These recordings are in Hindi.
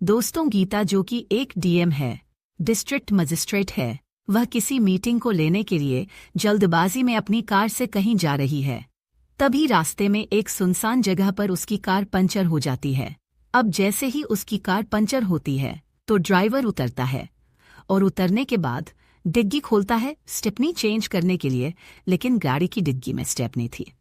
दोस्तों, गीता जो कि एक डीएम है, डिस्ट्रिक्ट मजिस्ट्रेट है, वह किसी मीटिंग को लेने के लिए जल्दबाजी में अपनी कार से कहीं जा रही है। तभी रास्ते में एक सुनसान जगह पर उसकी कार पंचर हो जाती है। अब जैसे ही उसकी कार पंचर होती है तो ड्राइवर उतरता है और उतरने के बाद डिग्गी खोलता है स्टेपनी चेंज करने के लिए, लेकिन गाड़ी की डिग्गी में स्टेपनी थी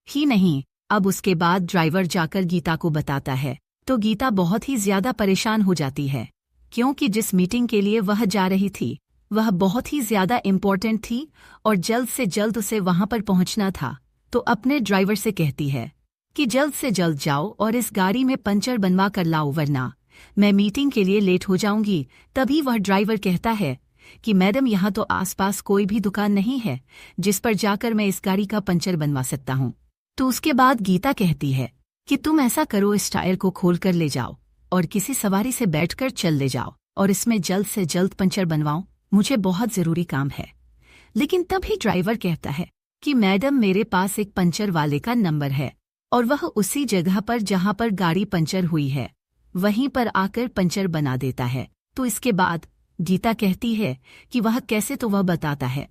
ही नहीं। अब उसके बाद ड्राइवर जाकर गीता को बताता है तो गीता बहुत ही ज्यादा परेशान हो जाती है, क्योंकि जिस मीटिंग के लिए वह जा रही थी वह बहुत ही ज्यादा इम्पोर्टेंट थी और जल्द से जल्द उसे वहां पर पहुंचना था। तो अपने ड्राइवर से कहती है कि जल्द से जल्द जाओ और इस गाड़ी में पंचर बनवा कर लाओ, वरना मैं मीटिंग के लिए लेट हो जाऊंगी। तभी वह ड्राइवर कहता है कि मैडम, यहाँ तो आसपास कोई भी दुकान नहीं है जिस पर जाकर मैं इस गाड़ी का पंचर बनवा सकता हूँ। तो उसके बाद गीता कहती है कि तुम ऐसा करो, इस टायर को खोल कर ले जाओ और किसी सवारी से बैठकर चल ले जाओ और इसमें जल्द से जल्द पंचर बनवाओ, मुझे बहुत जरूरी काम है। लेकिन तभी ड्राइवर कहता है कि मैडम, मेरे पास एक पंचर वाले का नंबर है और वह उसी जगह पर जहां पर गाड़ी पंचर हुई है वहीं पर आकर पंचर बना देता है। तो इसके बाद गीता कहती है कि वह कैसे, तो वह बताता है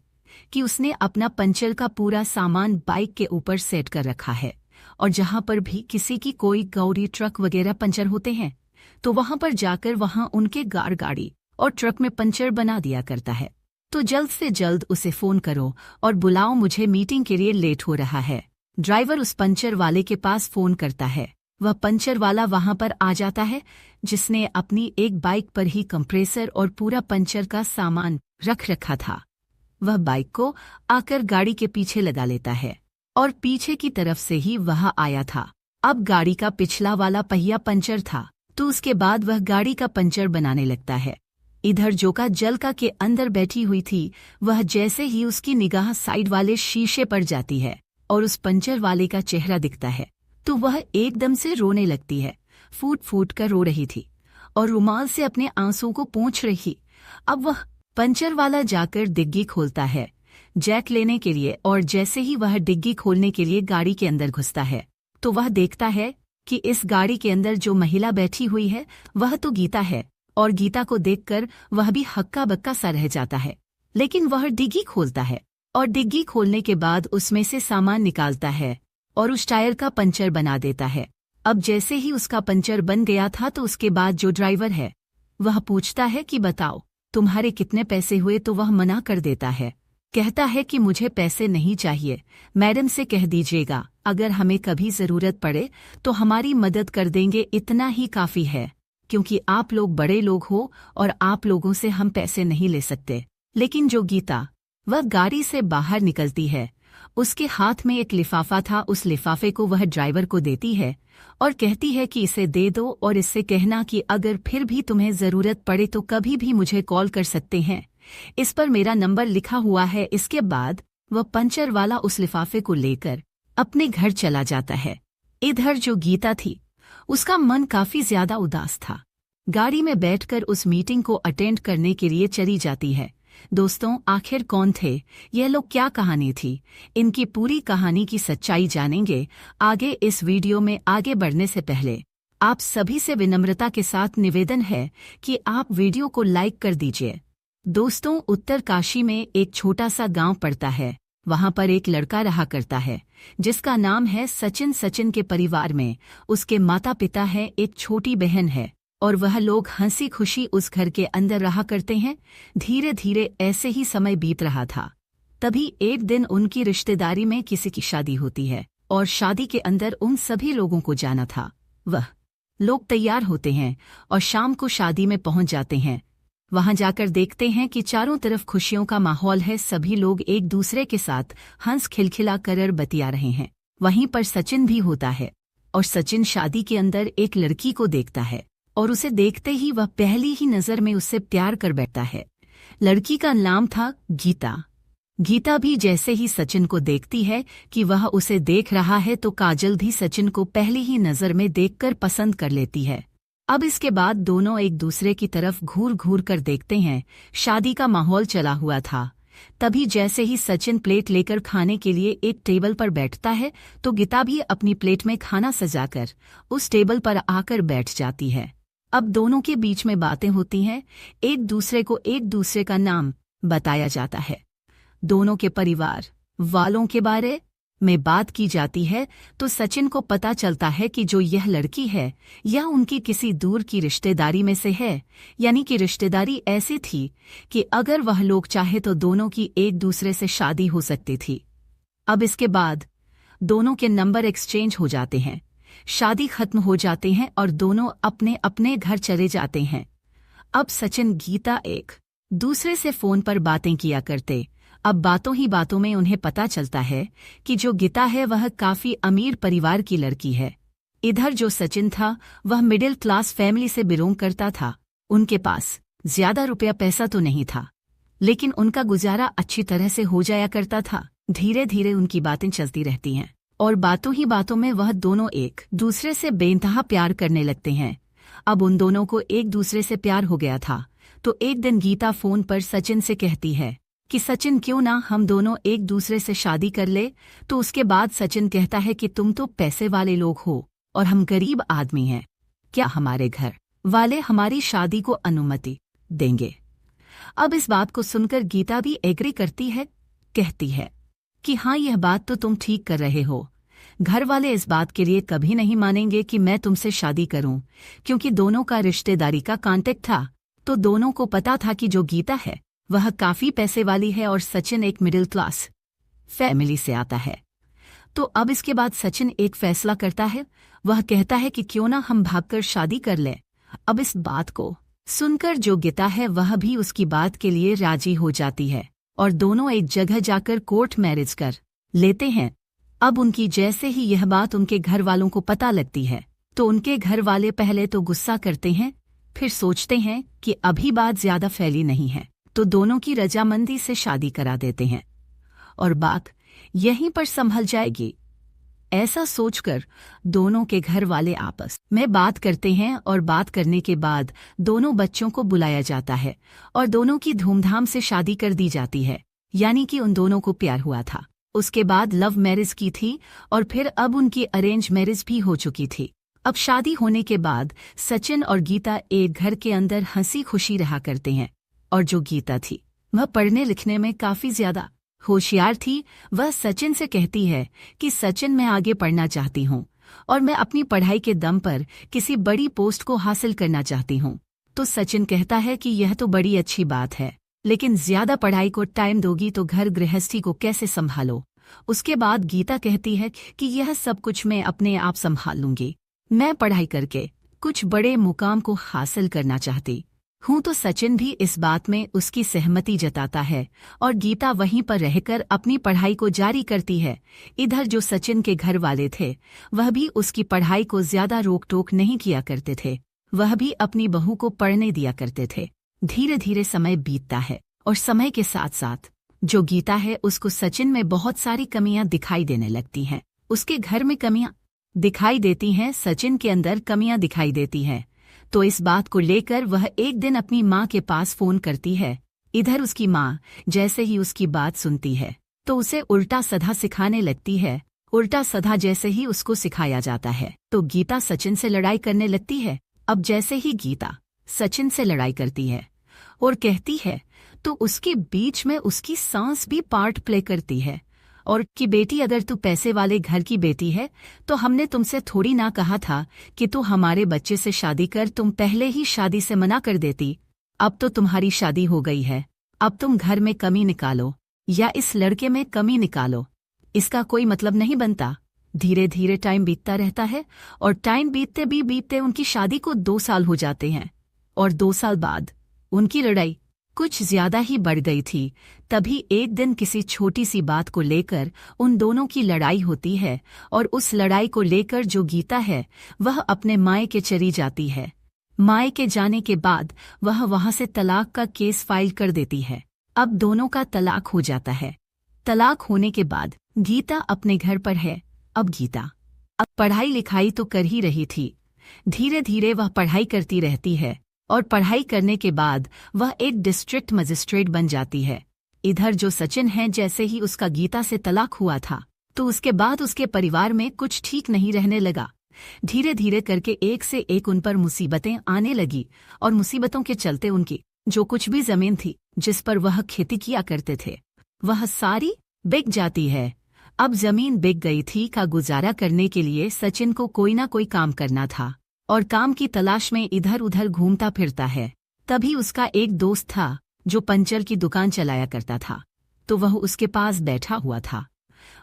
कि उसने अपना पंचर का पूरा सामान बाइक के ऊपर सेट कर रखा है और जहां पर भी किसी की कोई गाड़ी ट्रक वगैरह पंचर होते हैं तो वहां पर जाकर वहां उनके गाड़ी और ट्रक में पंचर बना दिया करता है। तो जल्द से जल्द उसे फोन करो और बुलाओ, मुझे मीटिंग के लिए लेट हो रहा है। ड्राइवर उस पंचर वाले के पास फोन करता है। वह पंचर वाला वहां पर आ जाता है, जिसने अपनी एक बाइक पर ही कंप्रेसर और पूरा पंचर का सामान रख रखा था। वह बाइक को आकर गाड़ी के पीछे लगा लेता है और पीछे की तरफ से ही वह आया था। अब गाड़ी का पिछला वाला पहिया पंचर था, तो उसके बाद वह गाड़ी का पंचर बनाने लगता है। इधर जोका जलका के अंदर बैठी हुई थी, वह जैसे ही उसकी निगाह साइड वाले शीशे पर जाती है और उस पंचर वाले का चेहरा दिखता है तो वह एकदम से रोने लगती है। फूट फूट कर रो रही थी और रुमाल से अपने आंसू को पोंछ रही। अब वह पंचर वाला जाकर डिग्गी खोलता है जैक लेने के लिए, और जैसे ही वह डिग्गी खोलने के लिए गाड़ी के अंदर घुसता है तो वह देखता है कि इस गाड़ी के अंदर जो महिला बैठी हुई है वह तो गीता है, और गीता को देखकर वह भी हक्का बक्का सा रह जाता है। लेकिन वह डिग्गी खोलता है और डिग्गी खोलने के बाद उसमें से सामान निकालता है और उस टायर का पंचर बना देता है। अब जैसे ही उसका पंचर बन गया था तो उसके बाद जो ड्राइवर है वह पूछता है कि बताओ तुम्हारे कितने पैसे हुए, तो वह मना कर देता है, कहता है कि मुझे पैसे नहीं चाहिए, मैडम से कह दीजिएगा अगर हमें कभी जरूरत पड़े तो हमारी मदद कर देंगे, इतना ही काफी है, क्योंकि आप लोग बड़े लोग हो और आप लोगों से हम पैसे नहीं ले सकते। लेकिन जो गीता, वह गाड़ी से बाहर निकलती है, उसके हाथ में एक लिफाफा था, उस लिफाफे को वह ड्राइवर को देती है और कहती है कि इसे दे दो और इससे कहना कि अगर फिर भी तुम्हें जरूरत पड़े तो कभी भी मुझे कॉल कर सकते हैं, इस पर मेरा नंबर लिखा हुआ है। इसके बाद वह पंचर वाला उस लिफाफे को लेकर अपने घर चला जाता है। इधर जो गीता थी उसका मन काफी ज्यादा उदास था। गाड़ी में बैठकर उस मीटिंग को अटेंड करने के लिए चली जाती है। दोस्तों, आखिर कौन थे ये लोग, क्या कहानी थी, इनकी पूरी कहानी की सच्चाई जानेंगे आगे इस वीडियो में। आगे बढ़ने से पहले आप सभी से विनम्रता के साथ निवेदन है कि आप वीडियो को लाइक कर दीजिए। दोस्तों, उत्तरकाशी में एक छोटा सा गांव पड़ता है। वहां पर एक लड़का रहा करता है जिसका नाम है सचिन। सचिन के परिवार में उसके माता पिता हैं, एक छोटी बहन है और वह लोग हंसी खुशी उस घर के अंदर रहा करते हैं। धीरे धीरे ऐसे ही समय बीत रहा था। तभी एक दिन उनकी रिश्तेदारी में किसी की शादी होती है और शादी के अंदर उन सभी लोगों को जाना था। वह लोग तैयार होते हैं और शाम को शादी में पहुंच जाते हैं। वहां जाकर देखते हैं कि चारों तरफ खुशियों का माहौल है, सभी लोग एक दूसरे के साथ हंस खिलखिला कर बतिया रहे हैं। वहीं पर सचिन भी होता है और सचिन शादी के अंदर एक लड़की को देखता है और उसे देखते ही वह पहली ही नजर में उससे प्यार कर बैठता है। लड़की का नाम था गीता। गीता भी जैसे ही सचिन को देखती है कि वह उसे देख रहा है तो काजल भी सचिन को पहली ही नजर में देखकर पसंद कर लेती है। अब इसके बाद दोनों एक दूसरे की तरफ घूर घूर कर देखते हैं। शादी का माहौल चला हुआ था। तभी जैसे ही सचिन प्लेट लेकर खाने के लिए एक टेबल पर बैठता है तो गीता भी अपनी प्लेट में खाना सजाकर उस टेबल पर आकर बैठ जाती है। अब दोनों के बीच में बातें होती हैं, एक दूसरे को एक दूसरे का नाम बताया जाता है, दोनों के परिवार वालों के बारे में बात की जाती है। तो सचिन को पता चलता है कि जो यह लड़की है यह उनकी किसी दूर की रिश्तेदारी में से है, यानी कि रिश्तेदारी ऐसी थी कि अगर वह लोग चाहे तो दोनों की एक दूसरे से शादी हो सकती थी। अब इसके बाद दोनों के नंबर एक्सचेंज हो जाते हैं, शादी खत्म हो जाते हैं और दोनों अपने अपने घर चले जाते हैं। अब सचिन गीता एक दूसरे से फोन पर बातें किया करते। अब बातों ही बातों में उन्हें पता चलता है कि जो गीता है वह काफी अमीर परिवार की लड़की है। इधर जो सचिन था वह मिडिल क्लास फैमिली से बिलोंग करता था। उनके पास ज्यादा रुपया पैसा तो नहीं था, लेकिन उनका गुजारा अच्छी तरह से हो जाया करता था। धीरे धीरे उनकी बातें चलती रहती हैं और बातों ही बातों में वह दोनों एक दूसरे से बेइंतहा प्यार करने लगते हैं। अब उन दोनों को एक दूसरे से प्यार हो गया था, तो एक दिन गीता फोन पर सचिन से कहती है कि सचिन क्यों ना हम दोनों एक दूसरे से शादी कर ले। तो उसके बाद सचिन कहता है कि तुम तो पैसे वाले लोग हो और हम गरीब आदमी हैं, क्या हमारे घर वाले हमारी शादी को अनुमति देंगे? अब इस बात को सुनकर गीता भी एग्री करती है, कहती है कि हाँ यह बात तो तुम ठीक कर रहे हो, घर वाले इस बात के लिए कभी नहीं मानेंगे कि मैं तुमसे शादी करूं, क्योंकि दोनों का रिश्तेदारी का कांटेक्ट था। तो दोनों को पता था कि जो गीता है वह काफी पैसे वाली है और सचिन एक मिडिल क्लास फैमिली से आता है। तो अब इसके बाद सचिन एक फैसला करता है, वह कहता है कि क्यों ना हम भागकर शादी कर लें। अब इस बात को सुनकर जो गीता है वह भी उसकी बात के लिए राजी हो जाती है और दोनों एक जगह जाकर कोर्ट मैरिज कर लेते हैं। अब उनकी जैसे ही यह बात उनके घर वालों को पता लगती है तो उनके घर वाले पहले तो गुस्सा करते हैं, फिर सोचते हैं कि अभी बात ज्यादा फैली नहीं है तो दोनों की रजामंदी से शादी करा देते हैं और बात यहीं पर संभल जाएगी। ऐसा सोचकर दोनों के घर वाले आपस में बात करते हैं और बात करने के बाद दोनों बच्चों को बुलाया जाता है और दोनों की धूमधाम से शादी कर दी जाती है, यानी कि उन दोनों को प्यार हुआ था। उसके बाद लव मैरिज की थी और फिर अब उनकी अरेंज मैरिज भी हो चुकी थी। अब शादी होने के बाद सचिन और गीता एक घर के अंदर हंसी खुशी रहा करते हैं और जो गीता थी वह पढ़ने लिखने में काफी ज्यादा होशियार थी। वह सचिन से कहती है कि सचिन मैं आगे पढ़ना चाहती हूँ और मैं अपनी पढ़ाई के दम पर किसी बड़ी पोस्ट को हासिल करना चाहती हूँ। तो सचिन कहता है कि यह तो बड़ी अच्छी बात है, लेकिन ज्यादा पढ़ाई को टाइम दोगी तो घर गृहस्थी को कैसे संभालो? उसके बाद गीता कहती है कि यह सब कुछ मैं अपने आप संभाल लूंगी, मैं पढ़ाई करके कुछ बड़े मुकाम को हासिल करना चाहती हूँ। तो सचिन भी इस बात में उसकी सहमति जताता है और गीता वहीं पर रहकर अपनी पढ़ाई को जारी करती है। इधर जो सचिन के घर वाले थे वह भी उसकी पढ़ाई को ज्यादा रोक टोक नहीं किया करते थे, वह भी अपनी बहू को पढ़ने दिया करते थे। धीरे धीरे समय बीतता है और समय के साथ साथ जो गीता है उसको सचिन में बहुत सारी कमियां दिखाई देने लगती हैं। उसके घर में कमियां दिखाई देती हैं, सचिन के अंदर कमियां दिखाई देती हैं। तो इस बात को लेकर वह एक दिन अपनी माँ के पास फोन करती है। इधर उसकी माँ जैसे ही उसकी बात सुनती है तो उसे उल्टा सधा सिखाने लगती है। उल्टा सधा जैसे ही उसको सिखाया जाता है तो गीता सचिन से लड़ाई करने लगती है। अब जैसे ही गीता सचिन से लड़ाई करती है और कहती है तो उसके बीच में उसकी सांस भी पार्ट प्ले करती है और कि बेटी अगर तू पैसे वाले घर की बेटी है तो हमने तुमसे थोड़ी ना कहा था कि तू हमारे बच्चे से शादी कर, तुम पहले ही शादी से मना कर देती। अब तो तुम्हारी शादी हो गई है, अब तुम घर में कमी निकालो या इस लड़के में कमी निकालो, इसका कोई मतलब नहीं बनता। धीरे धीरे टाइम बीतता रहता है और टाइम बीतते उनकी शादी को 2 साल हो जाते हैं और 2 साल बाद उनकी लड़ाई कुछ ज्यादा ही बढ़ गई थी। तभी एक दिन किसी छोटी सी बात को लेकर उन दोनों की लड़ाई होती है और उस लड़ाई को लेकर जो गीता है वह अपने मायके चली जाती है। मायके जाने के बाद वह वहां से तलाक का केस फाइल कर देती है। अब दोनों का तलाक हो जाता है। तलाक होने के बाद गीता अपने घर पर है। अब गीता अब पढ़ाई लिखाई तो कर ही रही थी, धीरे धीरे वह पढ़ाई करती रहती है और पढ़ाई करने के बाद वह एक डिस्ट्रिक्ट मजिस्ट्रेट बन जाती है। इधर जो सचिन है जैसे ही उसका गीता से तलाक हुआ था तो उसके बाद उसके परिवार में कुछ ठीक नहीं रहने लगा। धीरे धीरे करके एक से एक उन पर मुसीबतें आने लगी और मुसीबतों के चलते उनकी जो कुछ भी जमीन थी जिस पर वह खेती किया करते थे वह सारी बिक जाती है। अब जमीन बिक गई थी का गुजारा करने के लिए सचिन को कोई ना कोई काम करना था और काम की तलाश में इधर उधर घूमता फिरता है। तभी उसका एक दोस्त था जो पंचर की दुकान चलाया करता था, तो वह उसके पास बैठा हुआ था।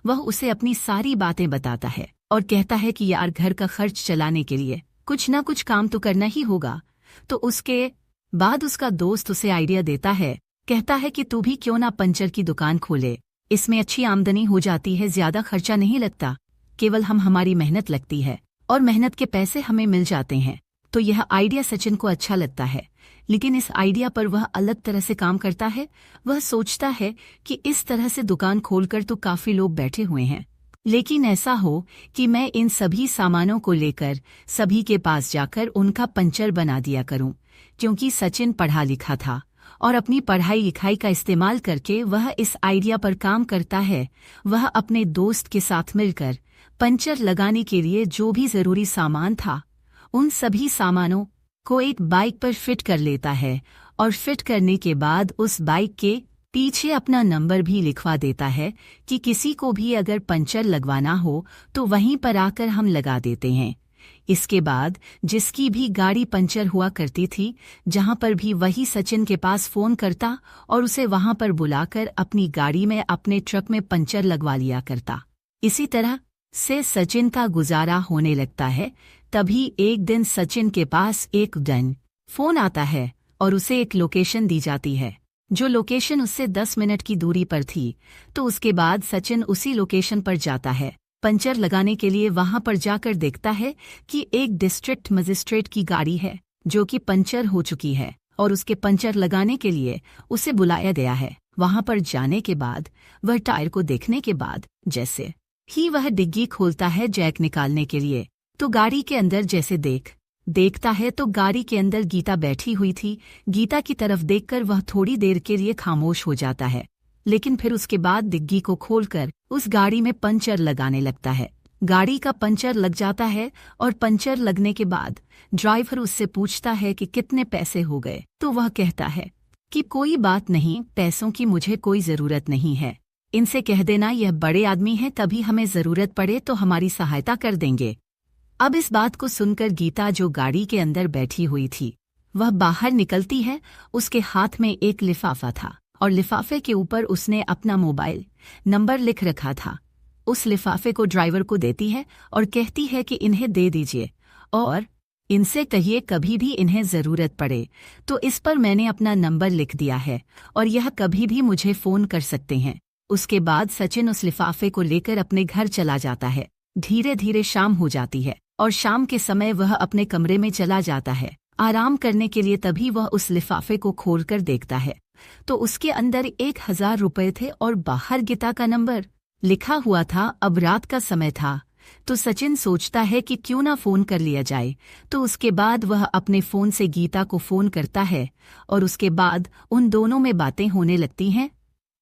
वह उसे अपनी सारी बातें बताता है और कहता है कि यार घर का खर्च चलाने के लिए कुछ ना कुछ काम तो करना ही होगा। तो उसके बाद उसका दोस्त उसे आइडिया देता है, कहता है कि तू भी क्यों ना पंचर की दुकान खोले, इसमें अच्छी आमदनी हो जाती है, ज्यादा खर्चा नहीं लगता, केवल हमारी मेहनत लगती है और मेहनत के पैसे हमें मिल जाते हैं। तो यह आइडिया सचिन को अच्छा लगता है, लेकिन इस आइडिया पर वह अलग तरह से काम करता है। वह सोचता है कि इस तरह से दुकान खोलकर तो काफी लोग बैठे हुए हैं, लेकिन ऐसा हो कि मैं इन सभी सामानों को लेकर सभी के पास जाकर उनका पंचर बना दिया करूं। क्योंकि सचिन पढ़ा लिखा था और अपनी पढ़ाई लिखाई का इस्तेमाल करके वह इस आइडिया पर काम करता है। वह अपने दोस्त के साथ मिलकर पंचर लगाने के लिए जो भी जरूरी सामान था उन सभी सामानों को एक बाइक पर फिट कर लेता है और फिट करने के बाद उस बाइक के पीछे अपना नंबर भी लिखवा देता है कि किसी को भी अगर पंचर लगवाना हो तो वहीं पर आकर हम लगा देते हैं। इसके बाद जिसकी भी गाड़ी पंचर हुआ करती थी जहां पर भी वही सचिन के पास फोन करता और उसे वहां पर बुलाकर अपनी गाड़ी में अपने ट्रक में पंचर लगवा लिया करता। इसी तरह से सचिन का गुजारा होने लगता है। तभी एक दिन सचिन के पास एक फोन आता है और उसे एक लोकेशन दी जाती है, जो लोकेशन उससे 10 मिनट की दूरी पर थी। तो उसके बाद सचिन उसी लोकेशन पर जाता है पंचर लगाने के लिए। वहां पर जाकर देखता है कि एक डिस्ट्रिक्ट मजिस्ट्रेट की गाड़ी है जो कि पंचर हो चुकी है और उसके पंचर लगाने के लिए उसे बुलाया गया है। वहां पर जाने के बाद वह टायर को देखने के बाद जैसे ही वह डिग्गी खोलता है जैक निकालने के लिए, तो गाड़ी के अंदर जैसे देखता है तो गाड़ी के अंदर गीता बैठी हुई थी। गीता की तरफ देखकर वह थोड़ी देर के लिए खामोश हो जाता है, लेकिन फिर उसके बाद डिग्गी को खोलकर उस गाड़ी में पंचर लगाने लगता है। गाड़ी का पंचर लग जाता है और पंचर लगने के बाद ड्राइवर उससे पूछता है कि कितने पैसे हो गए। तो वह कहता है कि कोई बात नहीं, पैसों की मुझे कोई जरूरत नहीं है, इनसे कह देना यह बड़े आदमी हैं, कभी हमें जरूरत पड़े तो हमारी सहायता कर देंगे। अब इस बात को सुनकर गीता जो गाड़ी के अंदर बैठी हुई थी वह बाहर निकलती है। उसके हाथ में एक लिफाफा था और लिफाफे के ऊपर उसने अपना मोबाइल नंबर लिख रखा था। उस लिफाफे को ड्राइवर को देती है और कहती है कि इन्हें दे दीजिए और इनसे कहिए कभी भी इन्हें ज़रूरत पड़े तो इस पर मैंने अपना नंबर लिख दिया है और यह कभी भी मुझे फ़ोन कर सकते हैं। उसके बाद सचिन उस लिफाफे को लेकर अपने घर चला जाता है। धीरे धीरे शाम हो जाती है और शाम के समय वह अपने कमरे में चला जाता है आराम करने के लिए। तभी वह उस लिफाफे को खोलकर देखता है तो उसके अंदर 1000 रुपये थे और बाहर गीता का नंबर लिखा हुआ था। अब रात का समय था तो सचिन सोचता है कि क्यों ना फ़ोन कर लिया जाए। तो उसके बाद वह अपने फ़ोन से गीता को फ़ोन करता है और उसके बाद उन दोनों में बातें होने लगती हैं।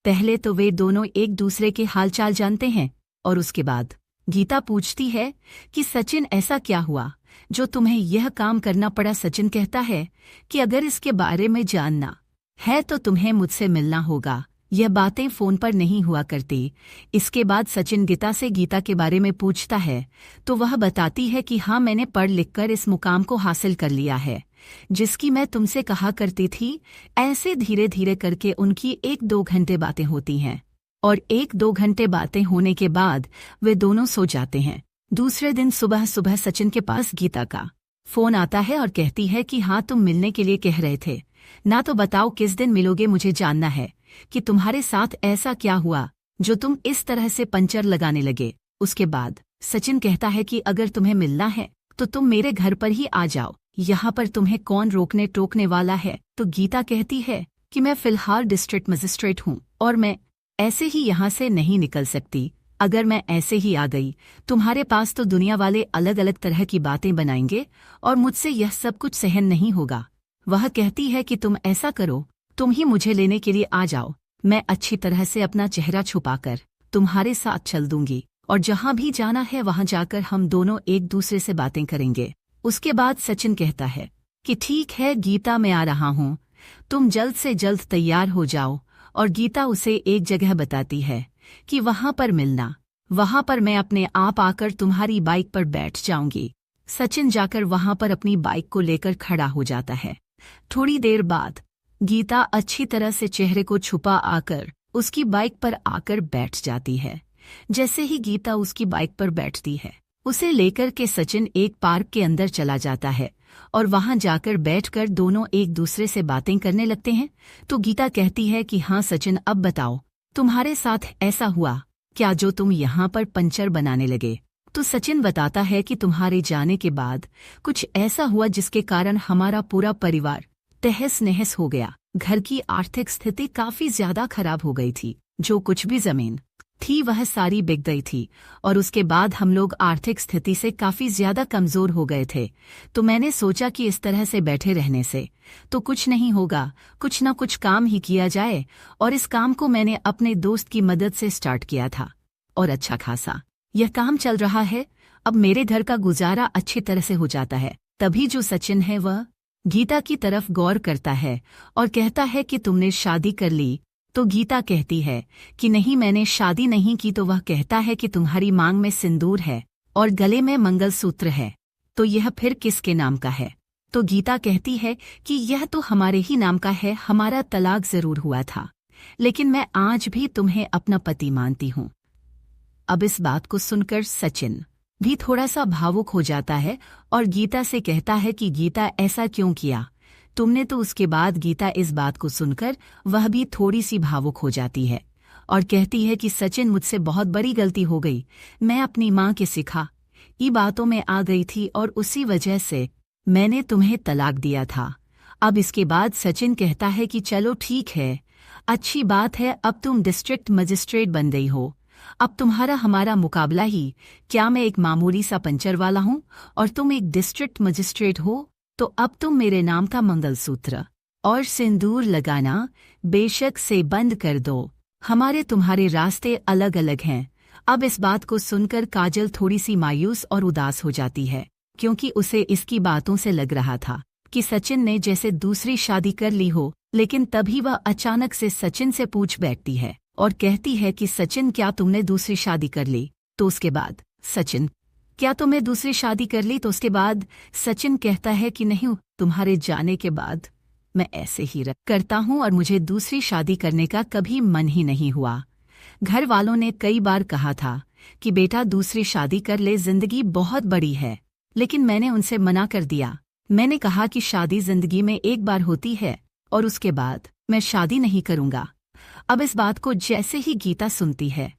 पहले तो वे दोनों एक दूसरे के हालचाल जानते हैं और उसके बाद गीता पूछती है कि सचिन ऐसा क्या हुआ जो तुम्हें यह काम करना पड़ा। सचिन कहता है कि अगर इसके बारे में जानना है तो तुम्हें मुझसे मिलना होगा, यह बातें फ़ोन पर नहीं हुआ करती। इसके बाद सचिन गीता के बारे में पूछता है तो वह बताती है कि हाँ, मैंने पढ़ लिख कर इस मुकाम को हासिल कर लिया है जिसकी मैं तुमसे कहा करती थी। ऐसे धीरे धीरे करके उनकी 1-2 घंटे बातें होती हैं और 1-2 घंटे बातें होने के बाद वे दोनों सो जाते हैं। दूसरे दिन सुबह सुबह सचिन के पास गीता का फ़ोन आता है और कहती है कि हाँ, तुम मिलने के लिए कह रहे थे ना, तो बताओ किस दिन मिलोगे, मुझे जानना है कि तुम्हारे साथ ऐसा क्या हुआ जो तुम इस तरह से पंचर लगाने लगे। उसके बाद सचिन कहता है कि अगर तुम्हें मिलना है तो तुम मेरे घर पर ही आ जाओ, यहाँ पर तुम्हें कौन रोकने टोकने वाला है। तो गीता कहती है कि मैं फिलहाल डिस्ट्रिक्ट मजिस्ट्रेट हूँ और मैं ऐसे ही यहाँ से नहीं निकल सकती। अगर मैं ऐसे ही आ गई तुम्हारे पास तो दुनिया वाले अलग अलग तरह की बातें बनाएंगे और मुझसे यह सब कुछ सहन नहीं होगा। वह कहती है कि तुम ऐसा करो, तुम ही मुझे लेने के लिए आ जाओ, मैं अच्छी तरह से अपना चेहरा छुपाकर तुम्हारे साथ चल दूंगी और जहां भी जाना है वहां जाकर हम दोनों एक दूसरे से बातें करेंगे। उसके बाद सचिन कहता है कि ठीक है गीता, मैं आ रहा हूँ, तुम जल्द से जल्द तैयार हो जाओ। और गीता उसे एक जगह बताती है कि वहां पर मिलना, वहां पर मैं अपने आप आकर तुम्हारी बाइक पर बैठ जाऊंगी। सचिन जाकर वहां पर अपनी बाइक को लेकर खड़ा हो जाता है। थोड़ी देर बाद गीता अच्छी तरह से चेहरे को छुपा आकर उसकी बाइक पर आकर बैठ जाती है। जैसे ही गीता उसकी बाइक पर बैठती है, उसे लेकर के सचिन एक पार्क के अंदर चला जाता है और वहां जाकर बैठकर दोनों एक दूसरे से बातें करने लगते हैं। तो गीता कहती है कि हाँ सचिन, अब बताओ तुम्हारे साथ ऐसा हुआ क्या जो तुम यहाँ पर पंचर बनाने लगे? तो सचिन बताता है कि तुम्हारे जाने के बाद कुछ ऐसा हुआ जिसके कारण हमारा पूरा परिवार तहस नहस हो गया। घर की आर्थिक स्थिति काफी ज्यादा खराब हो गई थी, जो कुछ भी जमीन थी वह सारी बिक गई थी और उसके बाद हम लोग आर्थिक स्थिति से काफी ज्यादा कमजोर हो गए थे। तो मैंने सोचा कि इस तरह से बैठे रहने से तो कुछ नहीं होगा, कुछ ना कुछ काम ही किया जाए। और इस काम को मैंने अपने दोस्त की मदद से स्टार्ट किया था और अच्छा खासा यह काम चल रहा है। अब मेरे घर का गुजारा अच्छी तरह से हो जाता है। तभी जो सचिन है वह गीता की तरफ गौर करता है और कहता है कि तुमने शादी कर ली? तो गीता कहती है कि नहीं, मैंने शादी नहीं की। तो वह कहता है कि तुम्हारी मांग में सिंदूर है और गले में मंगलसूत्र है, तो यह फिर किसके नाम का है? तो गीता कहती है कि यह तो हमारे ही नाम का है, हमारा तलाक जरूर हुआ था, लेकिन मैं आज भी तुम्हें अपना पति मानती हूँ। अब इस बात को सुनकर सचिन भी थोड़ा सा भावुक हो जाता है और गीता से कहता है कि गीता, ऐसा क्यों किया तुमने? तो उसके बाद गीता इस बात को सुनकर वह भी थोड़ी सी भावुक हो जाती है और कहती है कि सचिन, मुझसे बहुत बड़ी गलती हो गई। मैं अपनी माँ के सिखा ई बातों में आ गई थी और उसी वजह से मैंने तुम्हें तलाक दिया था। अब इसके बाद सचिन कहता है कि चलो ठीक है, अच्छी बात है, अब तुम डिस्ट्रिक्ट मजिस्ट्रेट बन गई हो, अब तुम्हारा हमारा मुकाबला ही क्या? मैं एक मामूली सा पंचर वाला हूँ और तुम एक डिस्ट्रिक्ट मजिस्ट्रेट हो, तो अब तुम मेरे नाम का मंगलसूत्र और सिंदूर लगाना बेशक से बंद कर दो। हमारे तुम्हारे रास्ते अलग अलग हैं। अब इस बात को सुनकर काजल थोड़ी सी मायूस और उदास हो जाती है, क्योंकि उसे इसकी बातों से लग रहा था कि सचिन ने जैसे दूसरी शादी कर ली हो। लेकिन तभी वह अचानक से सचिन से पूछ बैठती है और कहती है कि सचिन, क्या तुमने दूसरी शादी कर ली? तो उसके बाद सचिन, क्या तुमने दूसरी शादी कर ली? तो उसके बाद सचिन कहता है कि नहीं, तुम्हारे जाने के बाद मैं ऐसे ही करता हूँ और मुझे दूसरी शादी करने का कभी मन ही नहीं हुआ। घर वालों ने कई बार कहा था कि बेटा दूसरी शादी कर ले, जिंदगी बहुत बड़ी है, लेकिन मैंने उनसे मना कर दिया। मैंने कहा कि शादी जिंदगी में एक बार होती है और उसके बाद मैं शादी नहीं करूँगा। अब इस बात को जैसे ही गीता सुनती है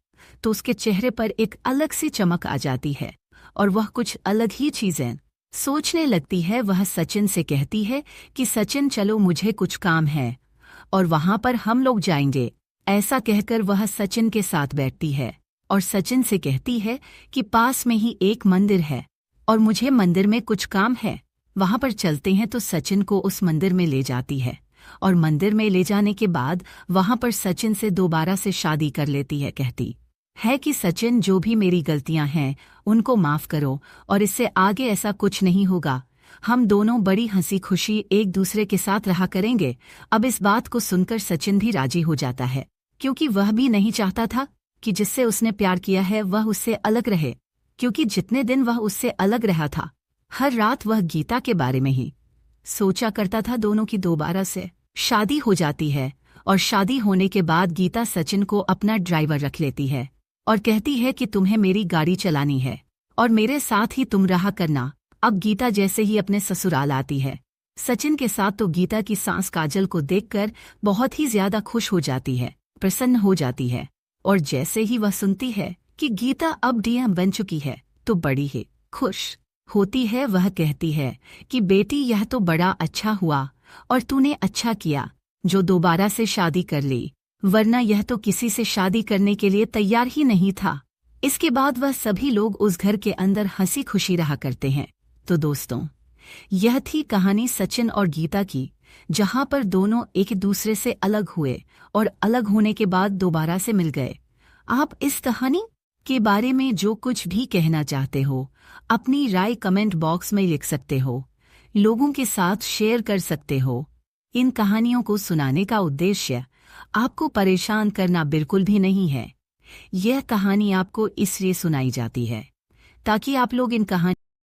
तो उसके चेहरे पर एक अलग सी चमक आ जाती है और वह कुछ अलग ही चीजें सोचने लगती है। वह सचिन से कहती है कि सचिन, चलो मुझे कुछ काम है और वहां पर हम लोग जाएंगे। ऐसा कहकर वह सचिन के साथ बैठती है और सचिन से कहती है कि पास में ही एक मंदिर है और मुझे मंदिर में कुछ काम है, वहां पर चलते हैं। तो सचिन को उस मंदिर में ले जाती है और मंदिर में ले जाने के बाद वहां पर सचिन से दोबारा से शादी कर लेती है। कहती है कि सचिन, जो भी मेरी गलतियां हैं उनको माफ करो और इससे आगे ऐसा कुछ नहीं होगा। हम दोनों बड़ी हंसी खुशी एक दूसरे के साथ रहा करेंगे। अब इस बात को सुनकर सचिन भी राजी हो जाता है, क्योंकि वह भी नहीं चाहता था कि जिससे उसने प्यार किया है वह उससे अलग रहे, क्योंकि जितने दिन वह उससे अलग रहा था हर रात वह गीता के बारे में ही सोचा करता था। दोनों की दोबारा से शादी हो जाती है और शादी होने के बाद गीता सचिन को अपना ड्राइवर रख लेती है और कहती है कि तुम्हें मेरी गाड़ी चलानी है और मेरे साथ ही तुम रहा करना। अब गीता जैसे ही अपने ससुराल आती है सचिन के साथ, तो गीता की सास काजल को देखकर बहुत ही ज्यादा खुश हो जाती है, प्रसन्न हो जाती है। और जैसे ही वह सुनती है कि गीता अब डीएम बन चुकी है तो बड़ी ही खुश होती है। वह कहती है कि बेटी, यह तो बड़ा अच्छा हुआ और तूने अच्छा किया जो दोबारा से शादी कर ली, वरना यह तो किसी से शादी करने के लिए तैयार ही नहीं था। इसके बाद वह सभी लोग उस घर के अंदर हंसी खुशी रहा करते हैं। तो दोस्तों, यह थी कहानी सचिन और गीता की, जहां पर दोनों एक दूसरे से अलग हुए और अलग होने के बाद दोबारा से मिल गए। आप इस कहानी के बारे में जो कुछ भी कहना चाहते हो, अपनी राय कमेंट बॉक्स में लिख सकते हो, लोगों के साथ शेयर कर सकते हो। इन कहानियों को सुनाने का उद्देश्य आपको परेशान करना बिल्कुल भी नहीं है। यह कहानी आपको इसलिए सुनाई जाती है ताकि आप लोग इन कहानी